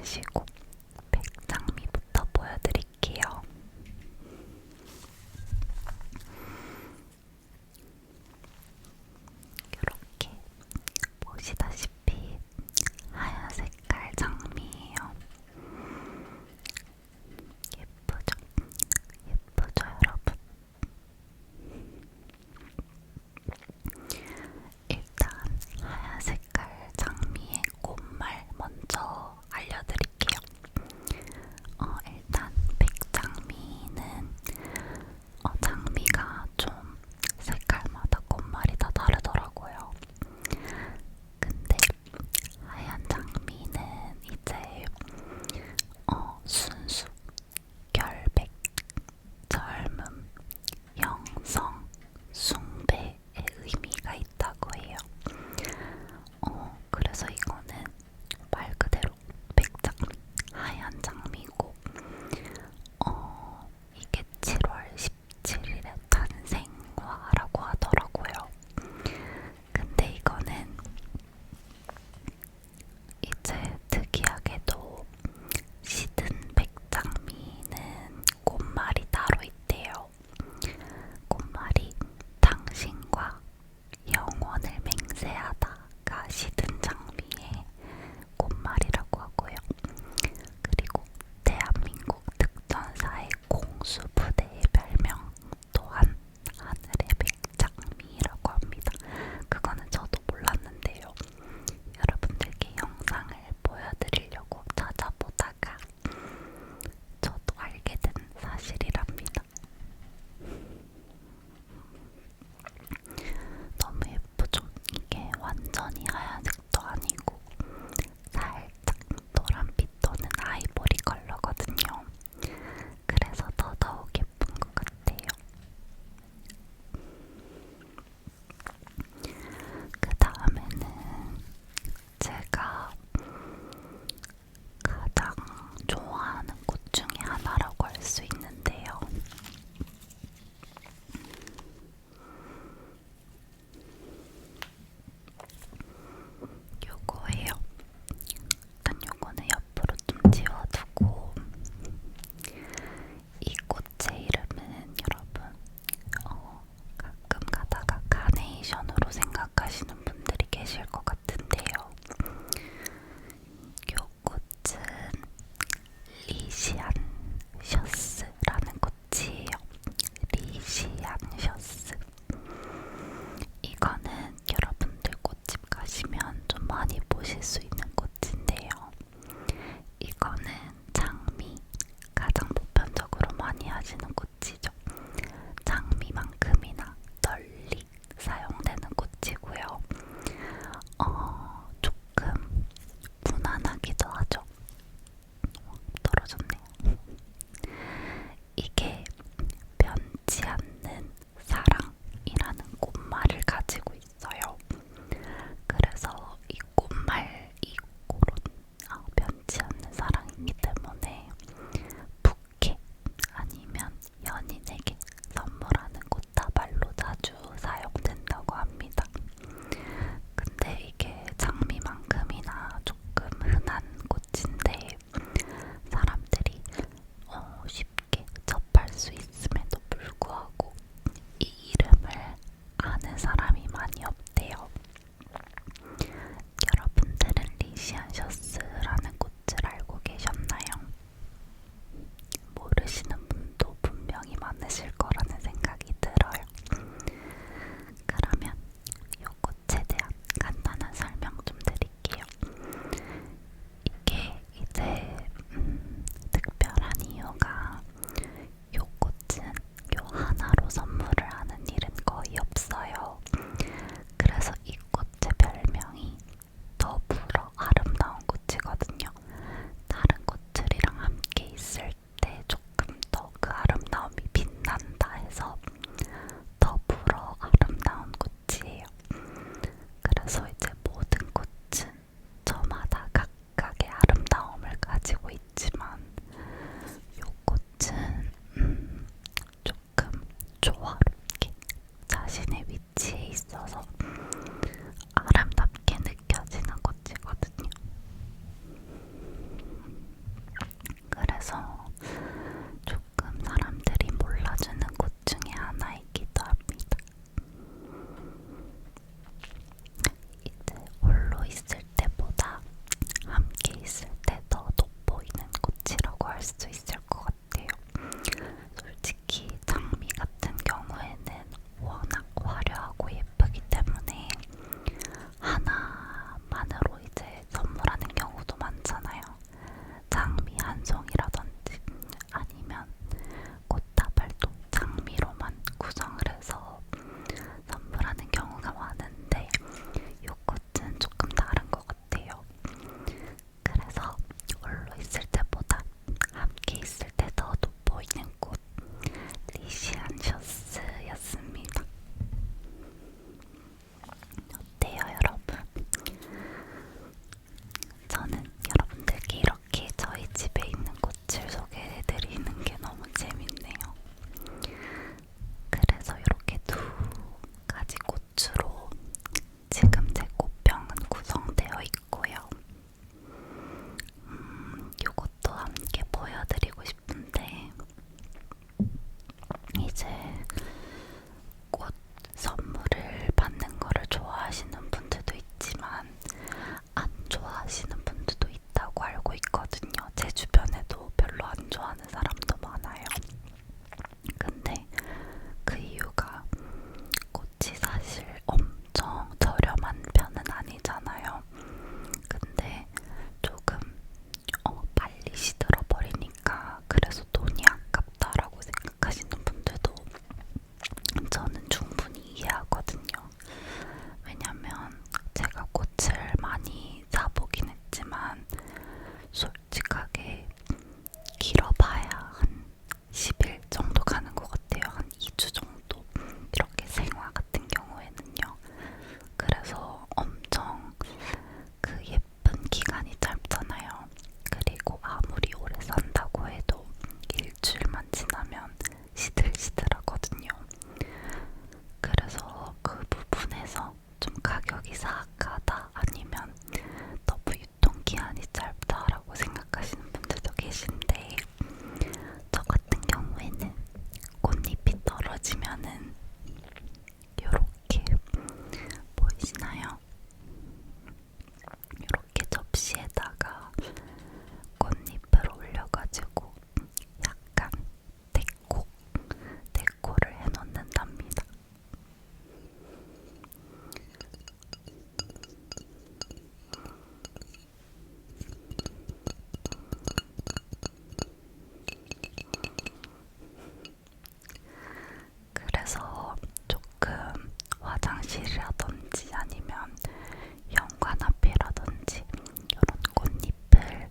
계시고 백장미부터 보여드릴게요. 이렇게 보시다시피 하얀 색깔 장미예요. 예쁘죠? 예쁘죠, 여러분? 일단 하얀 색깔 장미의 꽃말 먼저 알려드릴게요. 일단 백장미는 장미가 좀 색깔마다 꽃말이 다 다르더라고요. 근데 하얀 장미는 이제 순수, 결백, 젊음, 영성, 숭배의 의미가 있다고 해요. 그래서 이거는 말 그대로 백장미, 하얀 장미고 이게 7월 17일에 탄생화라고 하더라고요. 근데 이거는 이제 특이하게도 시든 백장미는 꽃말이 따로 있대요. 꽃말이 당신과 영원을 맹세하다가 시든 장미의 꽃말이라고 하고요. 그리고 대한민국 특전사의 공수부대의 별명 또한 하늘의 백장미라고 합니다. 그거는 저도 몰랐는데요. 여러분들께 영상을 보여드리려고 찾아보다가 저도 알게 된 사실이랍니다. 너무 예쁘죠? 이게 완전히 하얀색도 아니고 살짝 노란빛 또는 아이보리 컬러거든요. 그래서 더더욱 예쁜 것 같아요. 그 다음에는 제가 가장 좋아하는 꽃 중에 하나라고 할 수 있는데요. 요거예요. 일단 요거는 옆으로 좀 지워두고, 이 꽃의 이름은 여러분 가끔 가다가 카네이션으로 생각하시는 분들이 계실 것 같은데요. 요 꽃은 리시안셔스라는 꽃이에요. 리시안셔스. 이거는 여러분들 꽃집 가시면 좀 많이 보실 수 있는 꽃인데요. 이거는 장미, 가장 보편적으로 많이 하시는 꽃이죠. 장미만큼이나 널리 사용되는 꽃이고요. 조금 무난하기도 하죠. 떨어졌네요. 이게 변치 않는 사랑이라는 꽃말을 가지고 있어요. 그래서 이 꽃말이 변치 않는 사랑이기 때문에 부케 아니면 연인에게 선물하는 꽃다발로 자주 사용된다고 합니다. 근데 이게 장미만큼이나 조금 흔한 꽃인데 사람들이 쉽게 접할 수 있음에도 불구하고 이 이름을 아는 사람이 많이 없대요. 여러분들은 리시안셔스라는 꽃을 알고 계셨나요? 모르시는 분도 분명히 많으실 거라는 생각이 들어요. 그러면 이 꽃에 대한 간단한 설명 좀 드릴게요. 이게 이제 특별한 이유가 이 꽃은 요 하나로 선물을 하는 일은 거의 없어요. 그래서 이 꽃의 별명이 더불어 아름다운 꽃이거든요. 다른 꽃들이랑 함께 있을 때 조금 더 그 아름다움이 빛난다 해서 더불어 아름다운 꽃이에요. 그래서 이제 모든 꽃은 저마다 각각의 아름다움을 가지고 있지만 이 꽃은 조금 조화롭게 자신의 위치에 있어서 아름답게 느껴지는 꽃이거든요. 그래서 조금 사람들이 몰라주는 곳 중에 하나이기도 합니다. 이제 홀로 있을 때보다 함께 있을 때 더 돋보이는 꽃이라고 할 수 있을 것 같아요. 솔직히 장미 같은 경우에는 워낙 화려하고 예쁘기 때문에 하나만으로 이제 선물하는 경우도 많잖아요. 장미 한 송이라든지 아니면 꽃다발도 장미로만 구성을 해서 선물하는 경우가 많은데 이 꽃은 조금 다른 것 같아요. 그래서 홀로 있을 때보다 함께 있을 때 더 돋보이는 꽃 리시안셔스였습니다. 어때요, 여러분? 저는 여러분들께 이렇게 저희 집에 있는 꽃을 소개해드리는 게 너무 재밌네요. 그래서 이렇게 두 가지 꽃으로 지금 제 꽃병은 구성되어 있고요. 이것도 함께 보여드리고 싶은데 이제 꽃 선물을 받는 거를 좋아하시는 분들도 있지만 안 좋아하시는 분들도 있다고 알고 있거든요. 제 주변에도 별로 안 좋아하는 사람도 많아요. 근데 그 이유가 꽃이 사실 엄청 저렴한 편은 아니잖아요. 근데 조금 빨리 시들어버리니까 그래서 돈이 아깝다라고 생각하시는 분들도 저는 충분히 이해하거든요. 왜냐면 제가 꽃을 많이 사보긴 했지만 솔직하게 길어봐야 한 10일 정도 가는 것 같아요. 한 2주 정도. 이렇게 생화 같은 경우에는요. 그래서 엄청 그 예쁜 기간이 짧잖아요. 그리고 아무리 오래 산다고 해도 일주일만 지나면 시들시들하거든요. 그래서 그 부분에서 좀 가격이 사악하다 아니면 너무 유통기한이 짧다라고 생각하시는 분들도 계신데 저 같은 경우에는 꽃잎이 떨어지면은 요렇게 보이시나요? 이렇게 접시에다가 꽃잎을 올려가지고 약간 데코를 해놓는답니다. 그래서 조금 화장실이라든지 아니면 현관 앞이라든지 이런 꽃잎을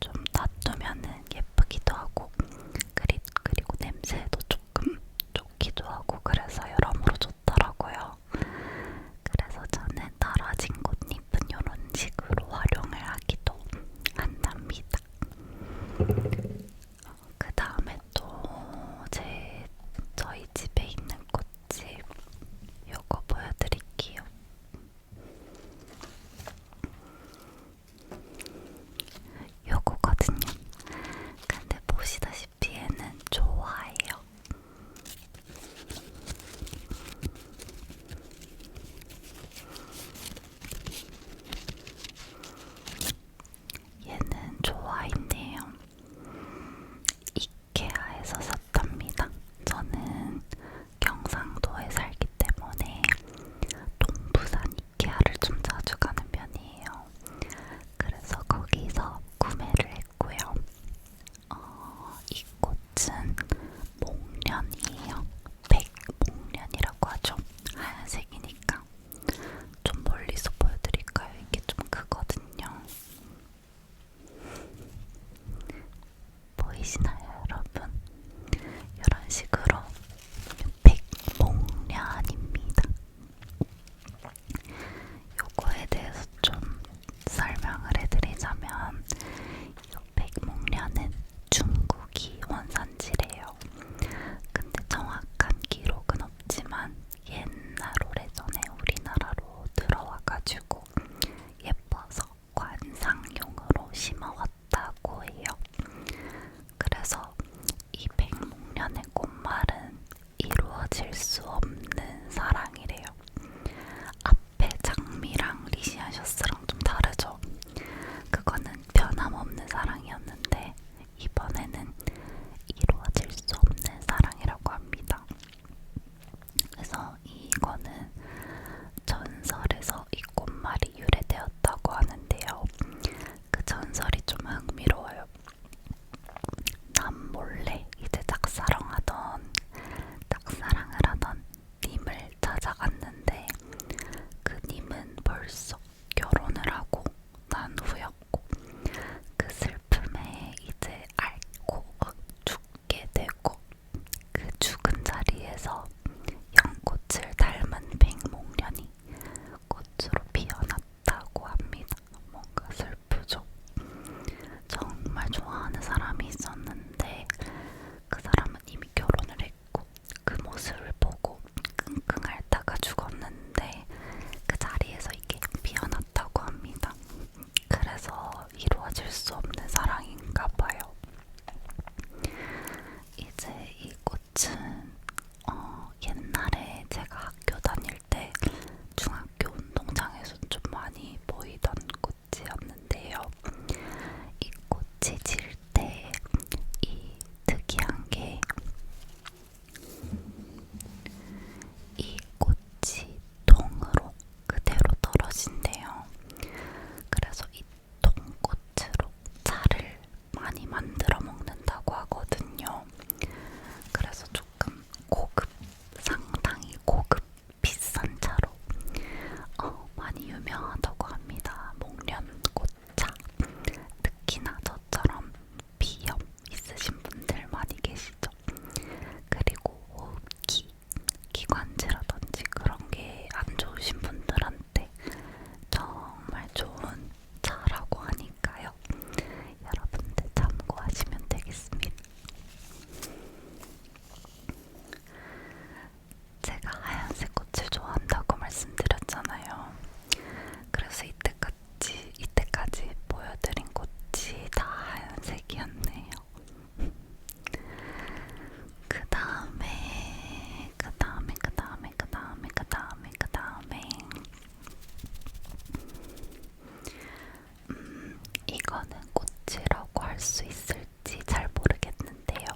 좀 놔두면은 예쁘기도 하고 그리고 냄새도 조금 좋기도 하고 그래서 여러모로 좋더라고요. 그래서 저는 떨어진 꽃잎은 이런 식으로 활용을 하기도 한답니다. 그 다음에 또 저희 집에 있는 꽃집 요거 보여드릴게요. 요거거든요. 근데 보시다시피 얘는 좋아해요. 얘는 좋아인데요. 이케아에서 샀답니다. 저는 경상도에 살기 때문에 동부산 이케아를 좀 자주 가는 편이에요. 그래서 거기서 구매를 했고요. 이 꽃은 목련이에요. 백목련이라고 하죠. 하얀색이니까 좀 멀리서 보여드릴까요? 이게 좀 크거든요. 보이시나요, 여러분? 이런 식으로 백목련입니다. 요거에 대해서 좀 설명을 해드리자면 이 백목련은 중국이 원산지래요. 근데 정확한 기록은 없지만 옛날 오래전에 우리나라로 들어와가지고 예뻐서 관상용으로 심어왔다고 해요. 그래서 이 백목련의 꽃말은 이루어질 수 없는 사랑이래요. 앞에 장미랑 리시아셔스랑 좀 다르죠. 그거는 변함없는 사랑이었는데 이번에는 이루어질 수 없는 사랑이라고 합니다. 그래서 이거는 전설에서 이 꽃말이 유래되었다고 하는데요. 그 전설이 좀 흥미로워요. 남몰래 이제 짝사랑을 하던 님을 찾아갔는데 그 님은 벌써 결혼을 하고 난 후였고 그 슬픔에 이제 앓고 죽게 되고 그 죽은 자리에서 연꽃을 닮은 백목련이 꽃으로 피어났다고 합니다. 뭔가 슬프죠. 정말 좋아하는 사람이 있었는데 그 사람은 이미 결혼을 했고 그 모습을 보고 끙끙 앓다가 죽었는데 그 자리에서 이게 피어났다고 합니다. 그래서 이루어질 수 없는 사랑인가 봐요. 이제 이 꽃은 옛날에 제가 학교 다닐 때 중학교 운동장에서 좀 많이 보이던 꽃이었는데요. 이 꽃이 질 때 이 특이한 게 이 꽃이 통으로 그대로 떨어진대요. 그래서 이 통꽃으로 차를 많이 만들어 먹는다고 하거든요. 그래서 조금 상당히 고급 비싼 차로 많이 유명하다고 합니다. 목련꽃차. 특히나 저처럼 비염 있으신 분들 많이 계시죠. 그리고 호흡기, 기관지라든지 그런 게 안 좋으신 분들한테 정말 좋은 차라고 하니까요. 여러분들 참고하시면 되겠습니다. 제가 하얀색 꽃을 좋아한다고 말씀드렸잖아요. 그래서 이때까지 보여드린 꽃이 다 하얀색이었네요. 그 다음에 이거는 꽃이라고 할 수 있을지 잘 모르겠는데요.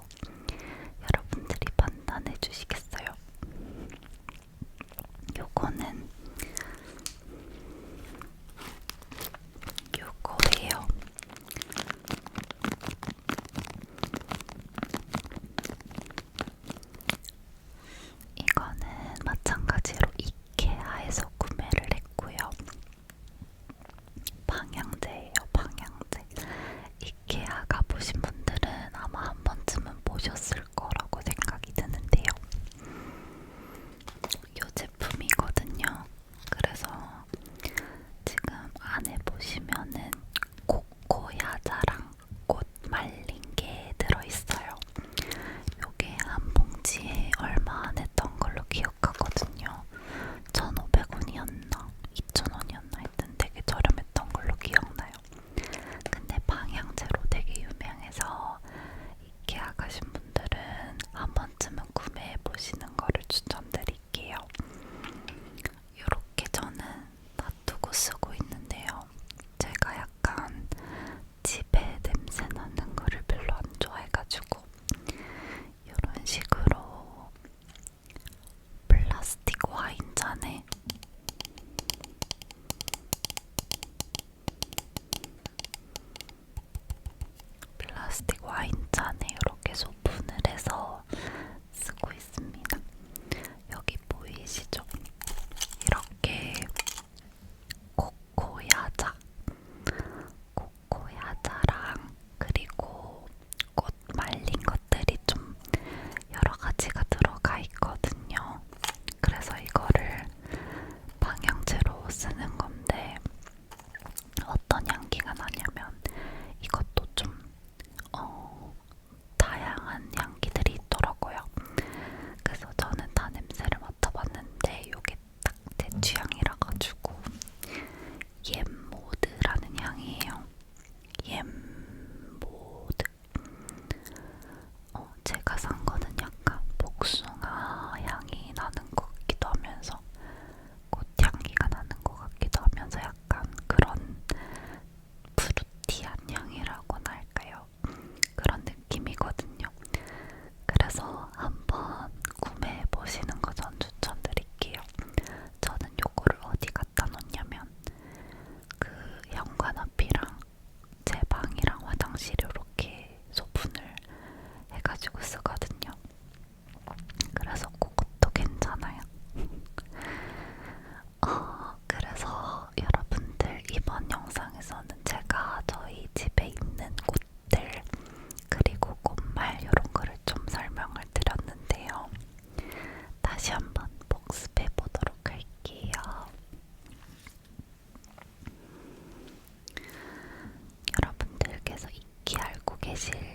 여러분들이 판단해 주시겠어요? 요거는 요거예요. 이거는 마찬가지로 이케아에서 구매를 했고요. 방향제예요, 방향제. 이케아 가보신 분들은 아마 한 번쯤은 보셨을 거라고 생각이 드는데요. 이 제품이거든요. 그래서 지금 안에 보시면은 코코야자랑 꽃 말린 게 들어있어요. 요게 한 봉지에 얼마 안 했던 걸로 기억하거든요. 1,500원이었나 2,000원이었나 하여튼 되게 저렴했던 걸로 기억나요. 근데 방향제로 되게 유명해서 이케아 가신 분들은 한 번쯤은 구매해 보시는 거를 추천드릴게요. 이렇게 저는 놔두고 쓰고 있는데요. 제가 약간 집에 냄새 나는 거를 별로 안 좋아해가지고 이런 식으로 플라스틱 와인잔에 이렇게 소분을 해서 쓰고 있습니다. 여기 보이시죠? 이렇게 코코야자랑 그리고 꽃 말린 것들이 좀 여러 가지가 들어가 있거든요. 그래서 이거를 방향제로 쓰는 건데 어떤 향기가 나냐면 이것도 좀 다양한 향기들이 있더라고요. 그래서 저는 다 냄새를 맡아봤는데 이게 딱 제 취향이라 가지고 옌모드라는 향이에요. 옌모드. 계실